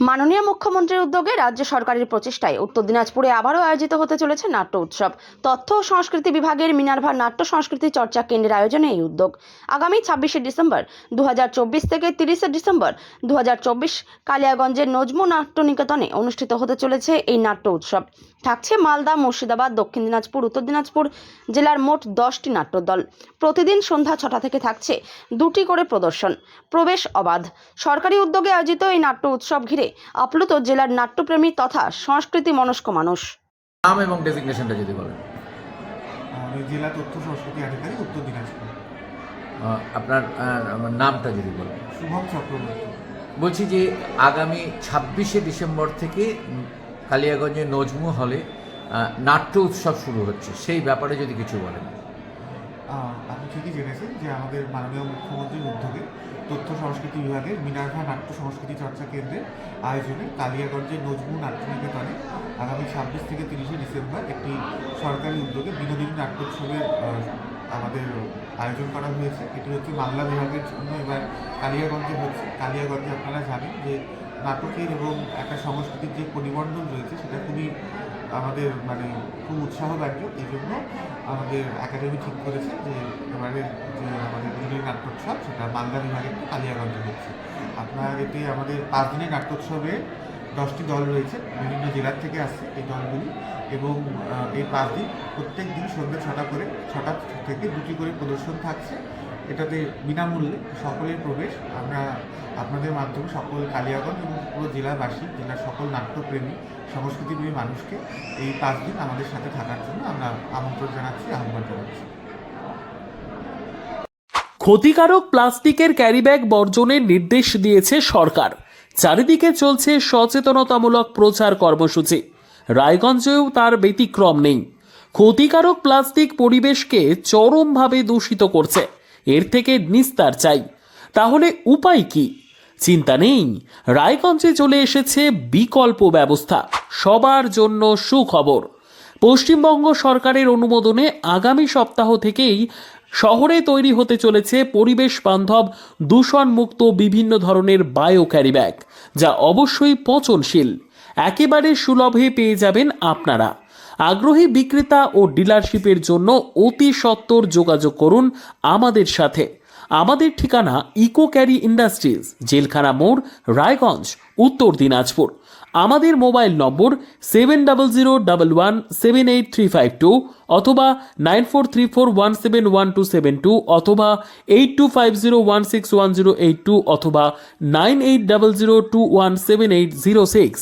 মাননীয় মুখ্যমন্ত্রীর উদ্যোগে রাজ্য সরকারের প্রচেষ্টায় উত্তর দিনাজপুরে আবারও আয়োজিত হতে চলেছে নাট্য উৎসব। তথ্য ও সংস্কৃতি বিভাগের মিনার্ভা নাট্য সংস্কৃতি চর্চা কেন্দ্রের আয়োজনে এই উদ্যোগ। আগামী 26শে ডিসেম্বর 2024 থেকে 30শে ডিসেম্বর 2024 কালিয়াগঞ্জের নজমু নাট্য নিকেতনে অনুষ্ঠিত হতে চলেছে এই নাট্য উৎসব। থাকছে মালদা, মুর্শিদাবাদ, দক্ষিণ দিনাজপুর, উত্তর দিনাজপুর জেলার মোট 10টি নাট্যদল। প্রতিদিন সন্ধ্যা 6টা থেকে থাকছে 2টি করে প্রদর্শন। প্রবেশ অবাধ। সরকারি উদ্যোগে আয়োজিত এই নাট্য উৎসব ঘিরে আপ্লুত জেলার নাট্যপ্রেমী তথা সংস্কৃতি মনস্ক মানুষ। নাম এবং ডেজিগনেশনটা যদি বলেন। আমি জেলা তথ্য সংস্কৃতি আধিকারিক, উত্তর দিনাজপুর। আপনার নামটা যদি বলেন। শুভম চক্রবর্তী। বলছি যে আগামী 26শে ডিসেম্বর থেকে কালিয়াগঞ্জের নজমু হলে নাট্য উৎসব শুরু হচ্ছে, সেই ব্যাপারে যদি কিছু বলেন। আপনি ঠিকই জেনেছেন যে আমাদের মাননীয় মুখ্যমন্ত্রীর উদ্যোগে তথ্য সংস্কৃতি বিভাগের মিনার্ভা নাট্য সংস্কৃতি চর্চা কেন্দ্রের আয়োজনে কালিয়াগঞ্জের নজমু নাট্য নিকেতনে আগামী 26 থেকে 30শে ডিসেম্বর একটি সরকারি উদ্যোগে বিনোদিনী নাট্যোৎসবের আমাদের আয়োজন করা হয়েছে। এটি হচ্ছে বাংলা বিভাগের জন্য এবার কালিয়াগঞ্জে হচ্ছে। কালিয়াগঞ্জে আপনারা জানেন যে নাটকের এবং একটা সংস্কৃতির যে পরিবর্তন রয়েছে সেটা খুবই আমাদের খুব উৎসাহব্যঞ্জক। এই জন্য আমাদের একাডেমি ঠিক করেছে যে এবারে যে আমাদের বিনোদিনী নাট্যোৎসব সেটা বাংলা বিভাগের কালিয়াগঞ্জে হচ্ছে। আপনার এতে আমাদের 5 দিনের নাট্যোৎসবে 10টি দল রয়েছে, বিভিন্ন জেলার থেকে আসছে এই দলগুলি, এবং এই 5 দিন প্রত্যেক দিন সন্ধ্যে 6টা থেকে 2টি করে প্রদর্শন থাকছে। এটাতে বিনামূল্যে সকলের প্রবেশ। আমরা আপনাদের মাধ্যমে সকল কালিয়াগঞ্জ এবং পুরো জেলাবাসী, জেলার সকল নাট্যপ্রেমী সংস্কৃতিপ্রেমী মানুষকে এই 5 দিন আমাদের সাথে থাকার জন্য আমরা আমন্ত্রণ জানাচ্ছি, আহ্বান জানাচ্ছি। ক্ষতিকারক প্লাস্টিকের ক্যারিব্যাগ বর্জনের নির্দেশ দিয়েছে সরকার। চারিদিকে চলছে সচেতনতামূলক প্রচার কর্মসূচি। রায়গঞ্জেও তার ব্যতিক্রম নেই। ক্ষতিকারক প্লাস্টিক পরিবেশকে চরমভাবে দূষিত করছে। এর থেকে নিস্তার চাই। তাহলে উপায় কি? চিন্তা নেই, রায়গঞ্জে চলে এসেছে বিকল্প ব্যবস্থা। সবার জন্য সুখবর। পশ্চিমবঙ্গ সরকারের অনুমোদনে আগামী সপ্তাহ থেকেই শহরে তৈরি হতে চলেছে পরিবেশ বান্ধব দূষণমুক্ত বিভিন্ন ধরনের বায়ো ক্যারিব্যাগ, যা অবশ্যই পচনশীল। একেবারে সুলভে পেয়ে যাবেন আপনারা। আগ্রহী বিক্রেতা ও ডিলারশিপের জন্য অতি সত্বর যোগাযোগ করুন আমাদের সাথে। আমাদের ঠিকানা ইকো ক্যারি ইন্ডাস্ট্রিজ, জেলখানা মোড়, রায়গঞ্জ, উত্তর দিনাজপুর। আমাদের মোবাইল নম্বর 7001178352 অথবা 9434171272 অথবা 8250161082 অথবা 9800217806।